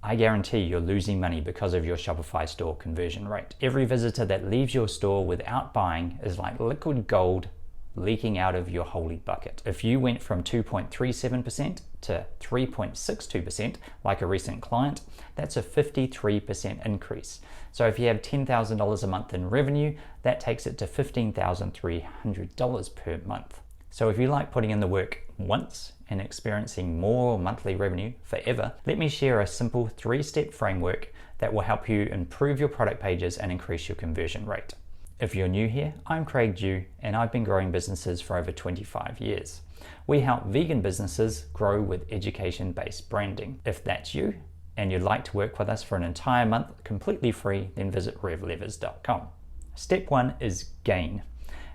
I guarantee you're losing money because of your Shopify store conversion rate. Every visitor that leaves your store without buying is like liquid gold leaking out of your holy bucket. If you went from 2.37% to 3.62%, like a recent client, that's a 53% increase. So if you have $10,000 a month in revenue, that takes it to $15,300 per month. So if you like putting in the work once and experiencing more monthly revenue forever, let me share a simple 3-step framework that will help you improve your product pages and increase your conversion rate. If you're new here, I'm Craig Dew, and I've been growing businesses for over 25 years. We help vegan businesses grow with education-based branding. If that's you, and you'd like to work with us for an entire month completely free, then visit revlevers.com. Step 1 is gain.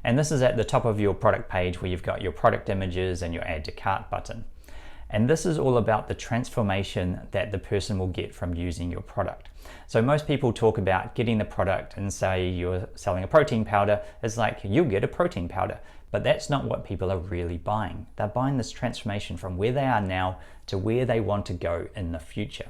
And this is at the top of your product page where you've got your product images and your add to cart button. And this is all about the transformation that the person will get from using your product. So most people talk about getting the product and say you're selling a protein powder. It's like you'll get a protein powder, but that's not what people are really buying. They're buying this transformation from where they are now to where they want to go in the future.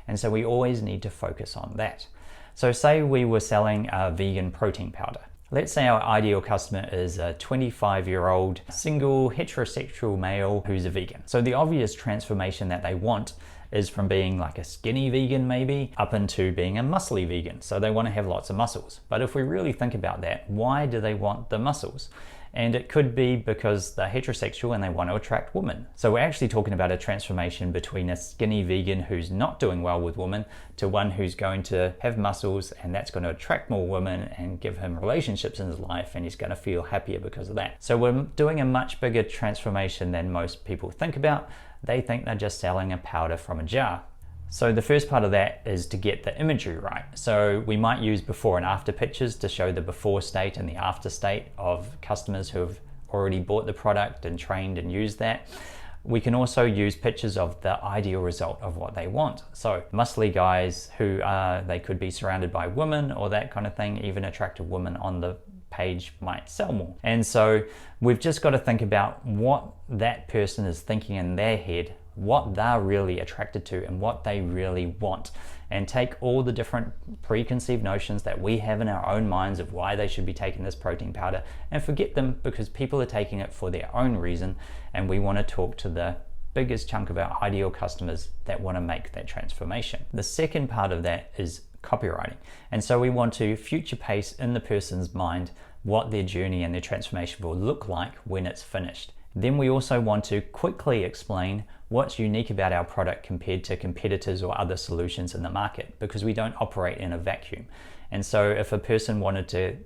And so we always need to focus on that. So say we were selling a vegan protein powder. Let's say our ideal customer is a 25-year-old single heterosexual male who's a vegan. So the obvious transformation that they want is from being like a skinny vegan maybe up into being a muscly vegan. So they want to have lots of muscles. But if we really think about that, why do they want the muscles? And it could be because they're heterosexual and they want to attract women. So we're actually talking about a transformation between a skinny vegan who's not doing well with women to one who's going to have muscles, and that's going to attract more women and give him relationships in his life, and he's going to feel happier because of that. So we're doing a much bigger transformation than most people think about. They think they're just selling a powder from a jar. So the first part of that is to get the imagery right. So we might use before and after pictures to show the before state and the after state of customers who have already bought the product and trained and used that. We can also use pictures of the ideal result of what they want. So muscly guys who they could be surrounded by women or that kind of thing. Even attractive women on the page might sell more. And so we've just got to think about what that person is thinking in their head, what they're really attracted to and what they really want, and take all the different preconceived notions that we have in our own minds of why they should be taking this protein powder and forget them, because people are taking it for their own reason, and we want to talk to the biggest chunk of our ideal customers that want to make that transformation. The second part of that is copywriting. And so we want to future pace in the person's mind what their journey and their transformation will look like when it's finished. Then we also want to quickly explain what's unique about our product compared to competitors or other solutions in the market, because we don't operate in a vacuum. And so if a person wanted to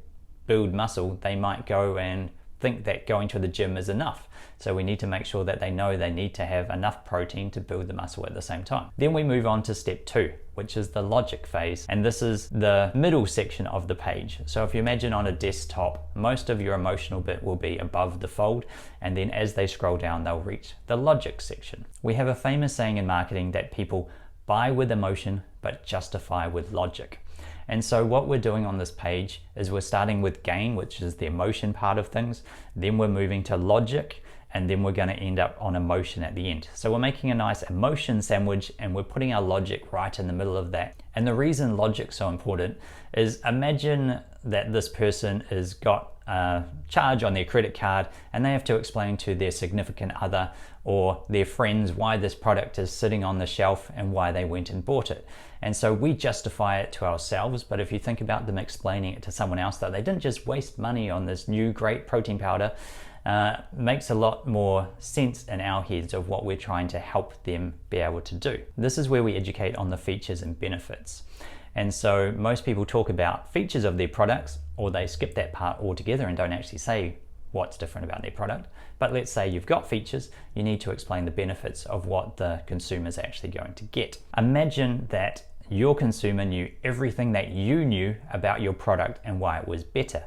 build muscle, they might go and think that going to the gym is enough. So we need to make sure that they know they need to have enough protein to build the muscle at the same time. Then we move on to step 2, which is the logic phase. And this is the middle section of the page. So if you imagine on a desktop, most of your emotional bit will be above the fold. And then as they scroll down, they'll reach the logic section. We have a famous saying in marketing that people buy with emotion, but justify with logic. And so what we're doing on this page is we're starting with gain, which is the emotion part of things. Then we're moving to logic, and then we're going to end up on emotion at the end. So we're making a nice emotion sandwich, and we're putting our logic right in the middle of that. And the reason logic's so important is, imagine that this person has got a charge on their credit card and they have to explain to their significant other or their friends why this product is sitting on the shelf and why they went and bought it. And so we justify it to ourselves, but if you think about them explaining it to someone else, that they didn't just waste money on this new great protein powder, makes a lot more sense in our heads of what we're trying to help them be able to do. This is where we educate on the features and benefits. And so most people talk about features of their products, or they skip that part altogether and don't actually say what's different about their product. But let's say you've got features, you need to explain the benefits of what the consumer is actually going to get. Imagine that your consumer knew everything that you knew about your product and why it was better.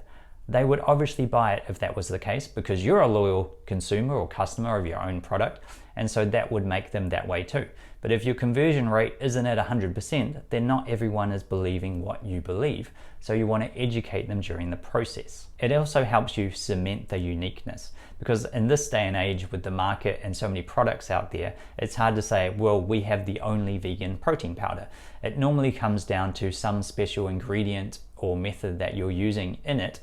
they would obviously buy it if that was the case, because you're a loyal consumer or customer of your own product, and so that would make them that way too. But if your conversion rate isn't at 100%, then not everyone is believing what you believe, so you want to educate them during the process. It also helps you cement the uniqueness, because in this day and age with the market and so many products out there, it's hard to say, well, we have the only vegan protein powder. It normally comes down to some special ingredient or method that you're using in it,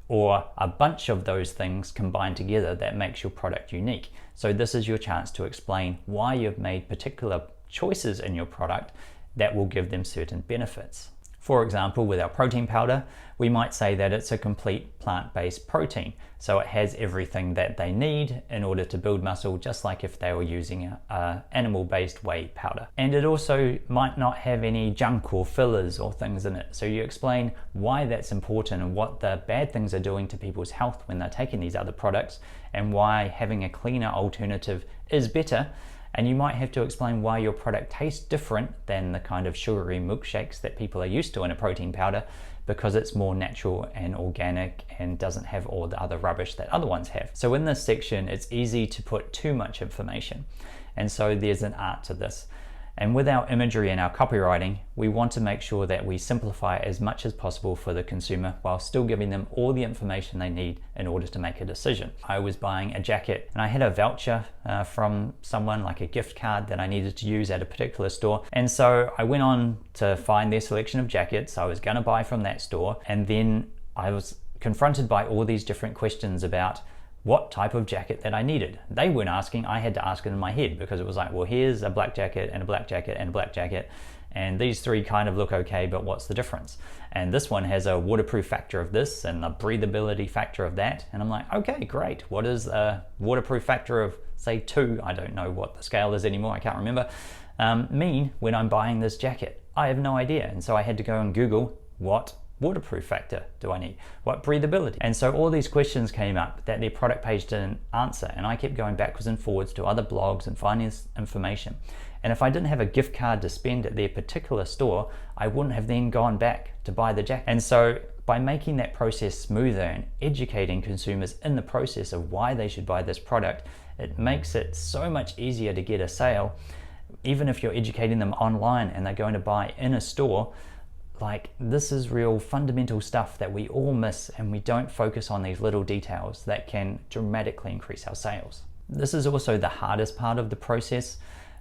or a bunch of those things combined together that makes your product unique. So this is your chance to explain why you've made particular choices in your product that will give them certain benefits. For example, with our protein powder, we might say that it's a complete plant-based protein. So it has everything that they need in order to build muscle, just like if they were using a animal-based whey powder. And it also might not have any junk or fillers or things in it. So you explain why that's important and what the bad things are doing to people's health when they're taking these other products, and why having a cleaner alternative is better. And you might have to explain why your product tastes different than the kind of sugary milkshakes that people are used to in a protein powder, because it's more natural and organic and doesn't have all the other rubbish that other ones have. So in this section, it's easy to put too much information. And so there's an art to this. And with our imagery and our copywriting, we want to make sure that we simplify as much as possible for the consumer while still giving them all the information they need in order to make a decision. I was buying a jacket and I had a voucher from someone, like a gift card that I needed to use at a particular store. And so I went on to find their selection of jackets I was going to buy from that store. And then I was confronted by all these different questions about what type of jacket that I needed. They weren't asking, I had to ask it in my head, because it was like, well, here's a black jacket and a black jacket and a black jacket, and these three kind of look okay, but what's the difference? And this one has a waterproof factor of this and a breathability factor of that. And I'm like, okay, great. What is a waterproof factor of, say, 2? I don't know what the scale is anymore, I can't remember. Mean when I'm buying this jacket? I have no idea. And so I had to go and Google, what waterproof factor do I need? What breathability? And so all these questions came up that their product page didn't answer, and I kept going backwards and forwards to other blogs and finding this information. And if I didn't have a gift card to spend at their particular store, I wouldn't have then gone back to buy the jacket. And so by making that process smoother and educating consumers in the process of why they should buy this product, it makes it so much easier to get a sale. Even if you're educating them online and they're going to buy in a store, like, this is real fundamental stuff that we all miss, and we don't focus on these little details that can dramatically increase our sales. This is also the hardest part of the process,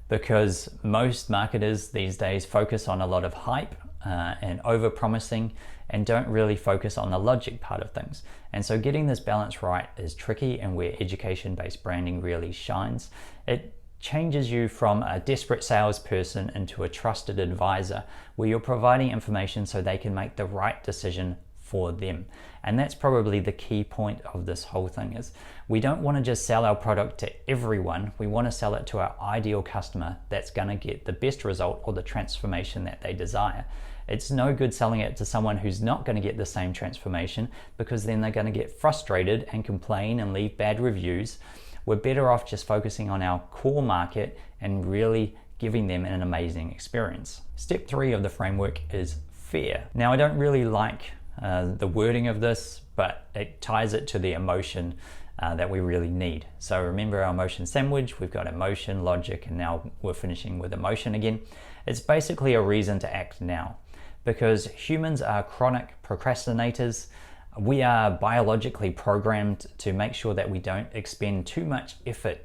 because most marketers these days focus on a lot of hype and over-promising, and don't really focus on the logic part of things. And so getting this balance right is tricky, and where education-based branding really shines. It changes you from a desperate salesperson into a trusted advisor, where you're providing information so they can make the right decision for them. And that's probably the key point of this whole thing, is we don't want to just sell our product to everyone. We want to sell it to our ideal customer that's going to get the best result or the transformation that they desire. It's no good selling it to someone who's not going to get the same transformation, because then they're going to get frustrated and complain and leave bad reviews. We're better off just focusing on our core market and really giving them an amazing experience. Step 3 of the framework is fear. Now, I don't really like the wording of this, but it ties it to the emotion that we really need. So remember our emotion sandwich, we've got emotion, logic, and now we're finishing with emotion again. It's basically a reason to act now, because humans are chronic procrastinators. We are biologically programmed to make sure that we don't expend too much effort,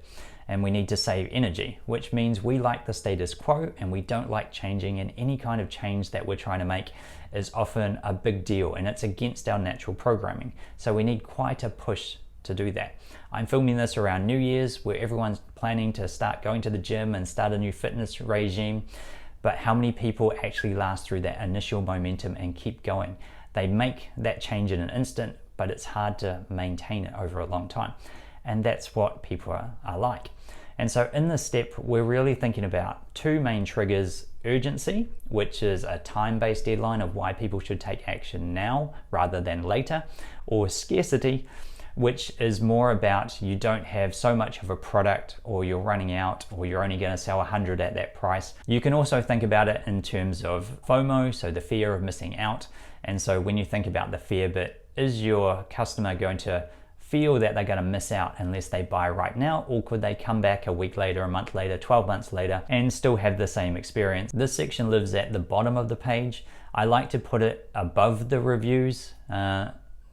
and we need to save energy, which means we like the status quo and we don't like changing, and any kind of change that we're trying to make is often a big deal, and it's against our natural programming. So we need quite a push to do that. I'm filming this around New Year's, where everyone's planning to start going to the gym and start a new fitness regime, but how many people actually last through that initial momentum and keep going? They make that change in an instant, but it's hard to maintain it over a long time. And that's what people are like. And so in this step, we're really thinking about 2 main triggers: urgency, which is a time-based deadline of why people should take action now rather than later, or scarcity, which is more about you don't have so much of a product, or you're running out, or you're only going to sell 100 at that price. You can also think about it in terms of FOMO, so the fear of missing out. And so when you think about the fear bit, is your customer going to feel that they're going to miss out unless they buy right now, or could they come back a week later, a month later, 12 months later and still have the same experience? This section lives at the bottom of the page. I like to put it above the reviews.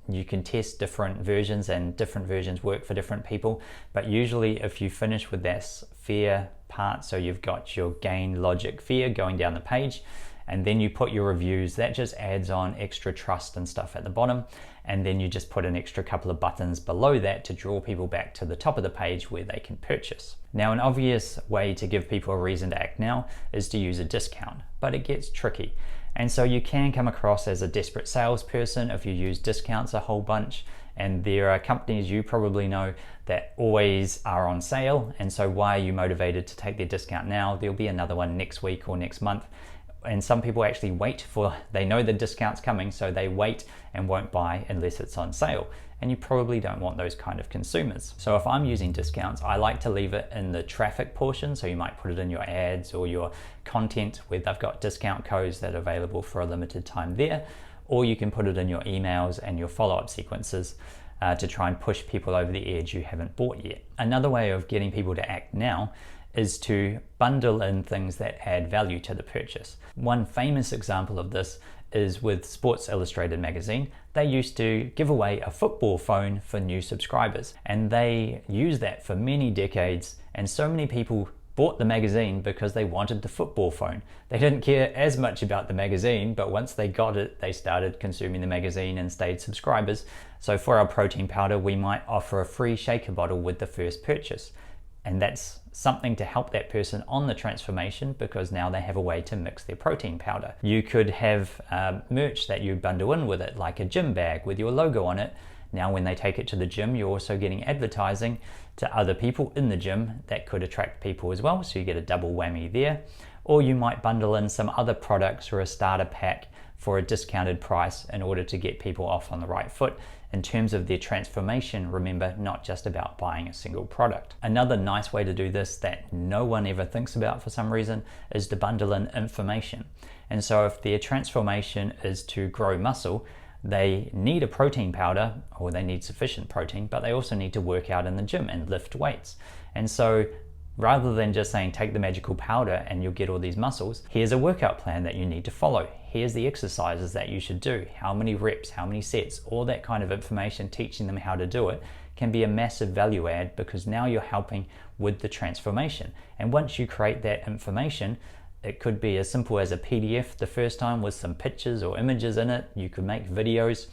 You can test different versions and different versions work for different people, but usually if you finish with that fear part, so you've got your gain, logic, fear going down the page, and then you put your reviews, that just adds on extra trust and stuff at the bottom. And then you just put an extra couple of buttons below that to draw people back to the top of the page where they can purchase. Now, an obvious way to give people a reason to act now is to use a discount, but it gets tricky. And so you can come across as a desperate salesperson if you use discounts a whole bunch. And there are companies you probably know that always are on sale. And so why are you motivated to take their discount now? There'll be another one next week or next month. And some people actually wait they know the discount's coming, so they wait and won't buy unless it's on sale. And you probably don't want those kind of consumers. So if I'm using discounts, I like to leave it in the traffic portion. So you might put it in your ads or your content where they've got discount codes that are available for a limited time there. Or you can put it in your emails and your follow-up sequences to try and push people over the edge who haven't bought yet. Another way of getting people to act now is to bundle in things that add value to the purchase. One famous example of this is with Sports Illustrated magazine. They used to give away a football phone for new subscribers, and they used that for many decades, and so many people bought the magazine because they wanted the football phone. They didn't care as much about the magazine, but once they got it, they started consuming the magazine and stayed subscribers. So for our protein powder, we might offer a free shaker bottle with the first purchase. And that's something to help that person on the transformation because now they have a way to mix their protein powder. You could have merch that you bundle in with it, like a gym bag with your logo on it. Now when they take it to the gym, you're also getting advertising to other people in the gym that could attract people as well, so you get a double whammy there. Or you might bundle in some other products or a starter pack for a discounted price in order to get people off on the right foot. In terms of their transformation, remember, not just about buying a single product. Another nice way to do this that no one ever thinks about for some reason is to bundle in information. And so if their transformation is to grow muscle, they need a protein powder, or they need sufficient protein, but they also need to work out in the gym and lift weights. And so rather than just saying take the magical powder and you'll get all these muscles, here's a workout plan that you need to follow. Here's the exercises that you should do, how many reps, how many sets, all that kind of information, teaching them how to do it can be a massive value add because now you're helping with the transformation. And once you create that information, it could be as simple as a PDF the first time with some pictures or images in it. You could make videos.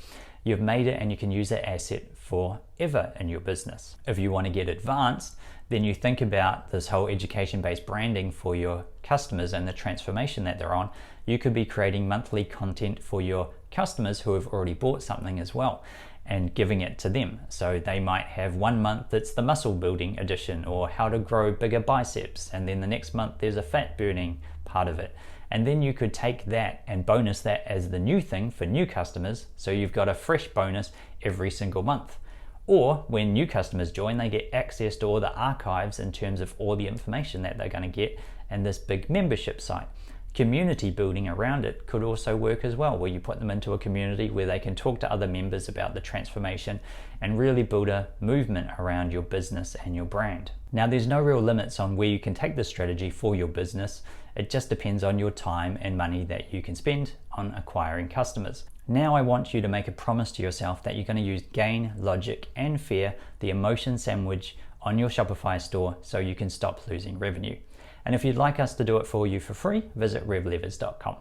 You've made it and you can use that asset forever in your business. If you want to get advanced, then you think about this whole education-based branding for your customers and the transformation that they're on. You could be creating monthly content for your customers who have already bought something as well and giving it to them. So they might have 1 month that's the muscle building edition or how to grow bigger biceps, and then the next month there's a fat burning part of it. And then you could take that and bonus that as the new thing for new customers, so you've got a fresh bonus every single month. Or when new customers join, they get access to all the archives in terms of all the information that they're going to get and this big membership site. Community building around it could also work as well, where you put them into a community where they can talk to other members about the transformation and really build a movement around your business and your brand. Now, there's no real limits on where you can take this strategy for your business. It just depends on your time and money that you can spend on acquiring customers. Now I want you to make a promise to yourself that you're going to use gain, logic, and fear, the emotion sandwich, on your Shopify store so you can stop losing revenue. And if you'd like us to do it for you for free, visit revlevers.com.